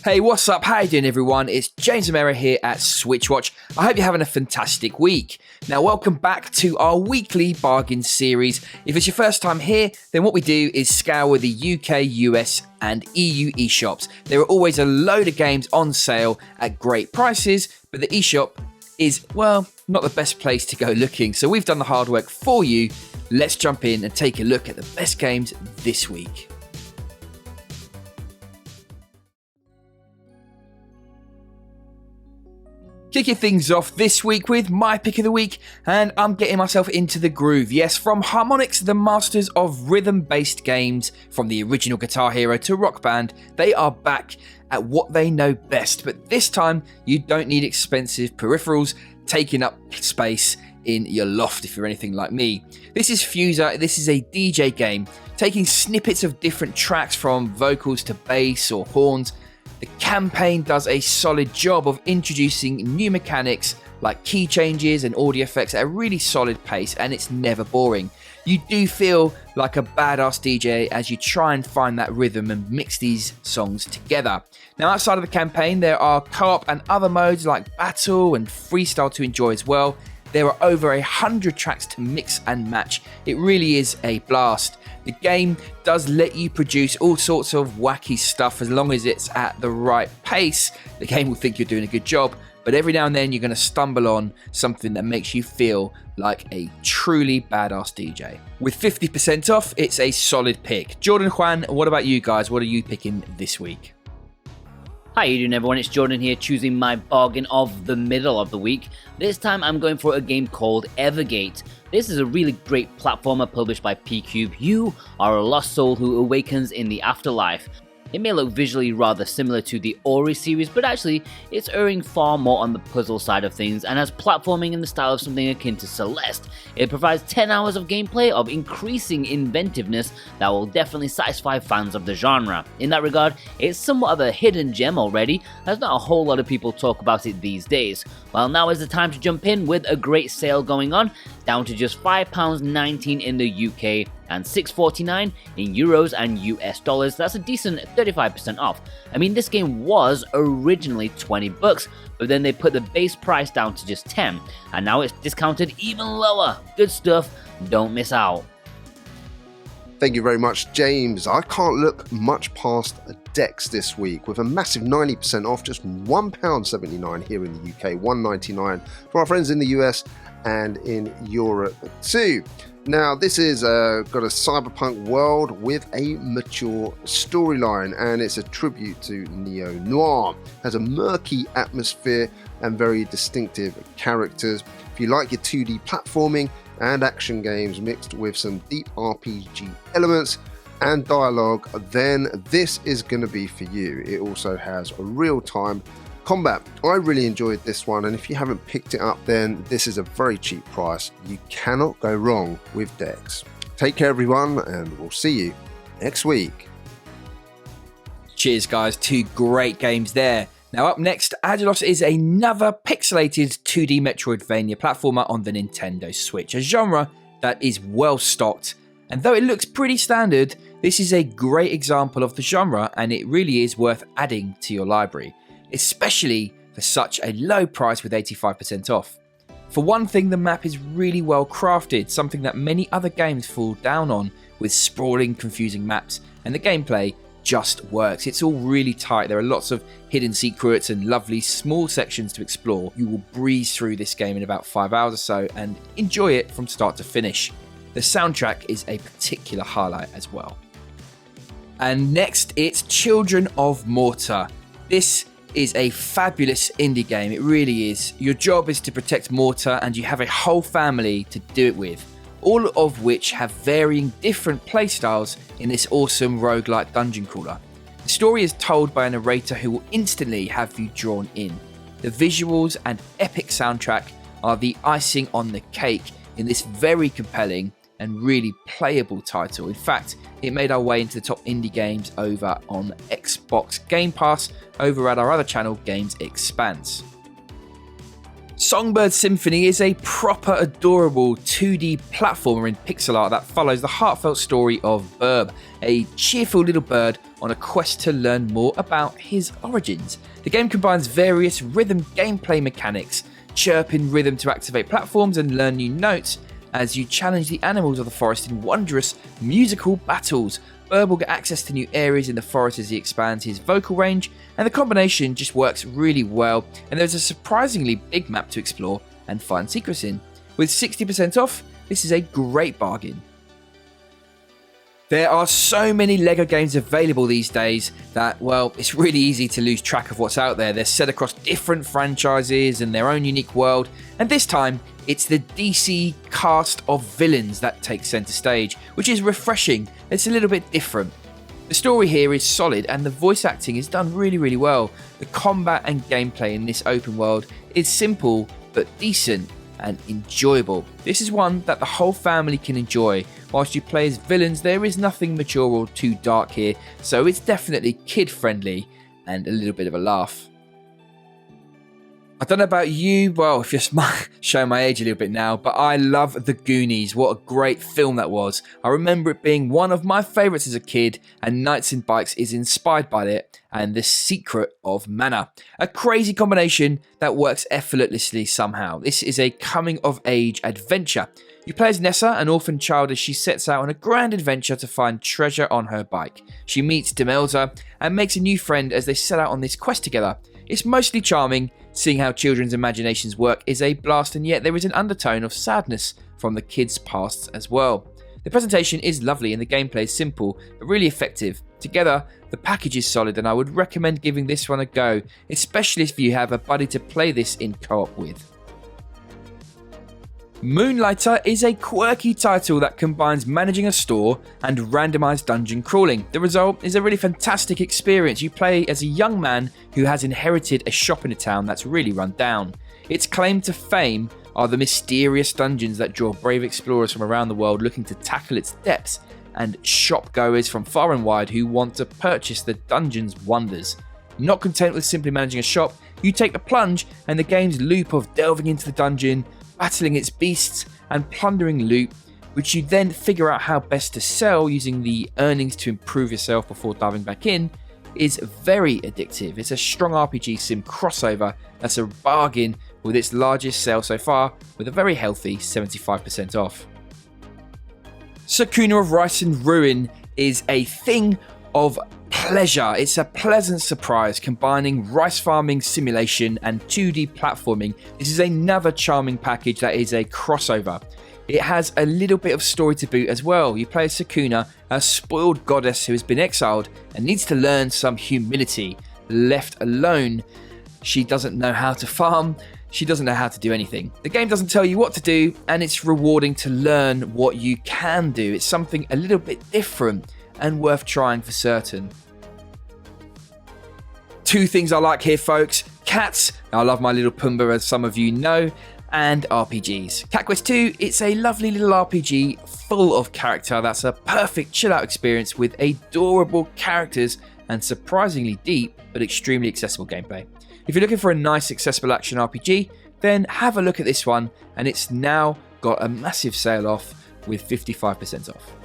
Hey, what's up? How you doing, everyone? It's James Amera here at SwitchWatch. I hope you're having a fantastic week. Now, welcome back to our weekly bargain series. If it's your first time here, then what we do is scour the UK, US, and EU eShops. There are always a load of games on sale at great prices, but the eShop is, well, not the best place to go looking. So we've done the hard work for you. Let's jump in and take a look at the best games this week. Kicking things off this week with my pick of the week, and I'm getting myself into the groove. Yes, from Harmonix, the masters of rhythm-based games, from the original Guitar Hero to Rock Band, they are back at what they know best. But this time, you don't need expensive peripherals taking up space in your loft if you're anything like me. This is Fuser. This is a DJ game, taking snippets of different tracks from vocals to bass or horns. The campaign does a solid job of introducing new mechanics like key changes and audio effects at a really solid pace, and it's never boring. You do feel like a badass DJ as you try and find that rhythm and mix these songs together. Now, outside of the campaign, there are co-op and other modes like battle and freestyle to enjoy as well. There are over 100 tracks to mix and match. It really is a blast. The game does let you produce all sorts of wacky stuff as long as it's at the right pace. The game will think you're doing a good job, but every now and then you're going to stumble on something that makes you feel like a truly badass DJ. With 50% off, it's a solid pick. Jordan, Juan, what about you guys? What are you picking this week? How you doing, everyone? It's Jordan here, choosing my bargain of the middle of the week. This time I'm going for a game called Evergate. This is a really great platformer published by P-Cube. You are a lost soul who awakens in the afterlife. It may look visually rather similar to the Ori series, but actually it's erring far more on the puzzle side of things and has platforming in the style of something akin to Celeste. It provides 10 hours of gameplay of increasing inventiveness that will definitely satisfy fans of the genre. In that regard, it's somewhat of a hidden gem already, as not a whole lot of people talk about it these days. Well, now is the time to jump in with a great sale going on, down to just £5.19 in the UK and $6.49 in euros and US dollars. That's a decent 35% off. I mean, this game was originally $20, but then they put the base price down to just 10, and now it's discounted even lower. Good stuff, don't miss out. Thank you very much, James. I can't look much past Adex this week with a massive 90% off, just £1.79 here in the UK, $1.99 for our friends in the US and in Europe too. Now, this is got a cyberpunk world with a mature storyline, and it's a tribute to neo-noir. Has a murky atmosphere and very distinctive characters. If you like your 2D platforming and action games mixed with some deep RPG elements and dialogue, then this is going to be for you. It also has a real-time combat. I really enjoyed this one, and if you haven't picked it up, then this is a very cheap price. You cannot go wrong with Dex. Take care, everyone, and we'll see you next week. Cheers, guys. Two great games there. Now, up next, Aggelos is another pixelated 2D Metroidvania platformer on the Nintendo Switch, a genre that is well stocked. And though it looks pretty standard, this is a great example of the genre, and it really is worth adding to your library, especially for such a low price with 85% off. For one thing, the map is really well crafted, something that many other games fall down on with sprawling, confusing maps, and the gameplay just works. It's all really tight. There are lots of hidden secrets and lovely small sections to explore. You will breeze through this game in about 5 hours or so and enjoy it from start to finish. The soundtrack is a particular highlight as well. And next, it's Children of Mortar. This is a fabulous indie game. It really is. Your job is to protect Mortar, and you have a whole family to do it with, all of which have varying different playstyles in this awesome roguelike dungeon crawler. The story is told by a narrator who will instantly have you drawn in. The visuals and epic soundtrack are the icing on the cake in this very compelling and really playable title. In fact, it made our way into the top indie games over on Xbox Game Pass over at our other channel, Games Expanse. Songbird Symphony is a proper adorable 2D platformer in pixel art that follows the heartfelt story of Burb, a cheerful little bird on a quest to learn more about his origins. The game combines various rhythm gameplay mechanics, chirp in rhythm to activate platforms and learn new notes, as you challenge the animals of the forest in wondrous musical battles. Bird will get access to new areas in the forest as he expands his vocal range, and the combination just works really well, and there's a surprisingly big map to explore and find secrets in. With 60% off, this is a great bargain. There are so many LEGO games available these days that, well, it's really easy to lose track of what's out there. They're set across different franchises and their own unique world, and this time it's the DC cast of villains that takes centre stage, which is refreshing. It's a little bit different. The story here is solid and the voice acting is done really well. The combat and gameplay in this open world is simple but decent and enjoyable. This is one that the whole family can enjoy. Whilst you play as villains, there is nothing mature or too dark here, so it's definitely kid friendly and a little bit of a laugh. I don't know about you, well, if you're showing my age a little bit now, but I love The Goonies. What a great film that was. I remember it being one of my favourites as a kid, and Knights and Bikes is inspired by it and The Secret of Mana. A crazy combination that works effortlessly somehow. This is a coming-of-age adventure. You play as Nessa, an orphan child, as she sets out on a grand adventure to find treasure on her bike. She meets Demelza and makes a new friend as they set out on this quest together. It's mostly charming. Seeing how children's imaginations work is a blast, and yet there is an undertone of sadness from the kids' pasts as well. The presentation is lovely and the gameplay is simple but really effective. Together, the package is solid and I would recommend giving this one a go, especially if you have a buddy to play this in co-op with. Moonlighter is a quirky title that combines managing a store and randomized dungeon crawling. The result is a really fantastic experience. You play as a young man who has inherited a shop in a town that's really run down. Its claim to fame are the mysterious dungeons that draw brave explorers from around the world looking to tackle its depths, and shop goers from far and wide who want to purchase the dungeon's wonders. Not content with simply managing a shop, you take the plunge and the game's loop of delving into the dungeon, battling its beasts and plundering loot, which you then figure out how best to sell using the earnings to improve yourself before diving back in, is very addictive. It's a strong RPG sim crossover that's a bargain, with its largest sale so far with a very healthy 75% off. Sakuna of Rice and Ruin is a thing of pleasure. It's a pleasant surprise combining rice farming simulation and 2D platforming. This is another charming package that is a crossover. It has a little bit of story to boot as well. You play as Sakuna, a spoiled goddess who has been exiled and needs to learn some humility. Left alone, she doesn't know how to farm. She doesn't know how to do anything. The game doesn't tell you what to do, and it's rewarding to learn what you can do. It's something a little bit different and worth trying for certain. Two things I like here, folks. Cats, I love my little Pumbaa, as some of you know, and RPGs. Cat Quest 2, it's a lovely little RPG full of character that's a perfect chill out experience with adorable characters and surprisingly deep but extremely accessible gameplay. If you're looking for a nice accessible action RPG, then have a look at this one, and it's now got a massive sale off with 55% off.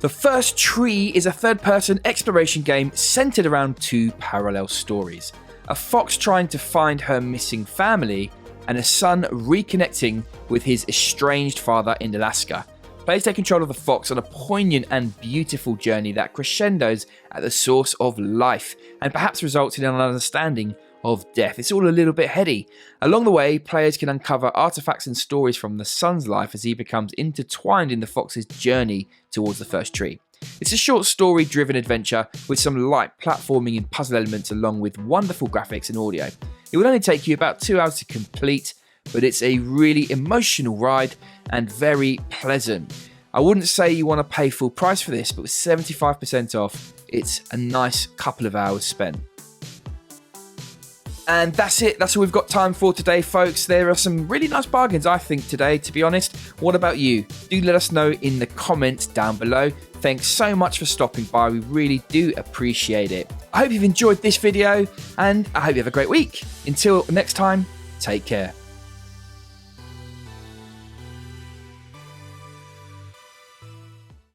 The First Tree is a third-person exploration game centered around two parallel stories. A fox trying to find her missing family, and a son reconnecting with his estranged father in Alaska. Players take control of the fox on a poignant and beautiful journey that crescendos at the source of life and perhaps results in an understanding of death. It's all a little bit heady. Along the way, players can uncover artifacts and stories from the son's life as he becomes intertwined in the fox's journey towards the first tree. It's a short story-driven adventure with some light platforming and puzzle elements along with wonderful graphics and audio. It will only take you about 2 hours to complete, but it's a really emotional ride and very pleasant. I wouldn't say you want to pay full price for this, but with 75% off, it's a nice couple of hours spent. And that's it. That's all we've got time for today, folks. There are some really nice bargains, I think, today, to be honest. What about you? Do let us know in the comments down below. Thanks so much for stopping by. We really do appreciate it. I hope you've enjoyed this video, and I hope you have a great week. Until next time, take care.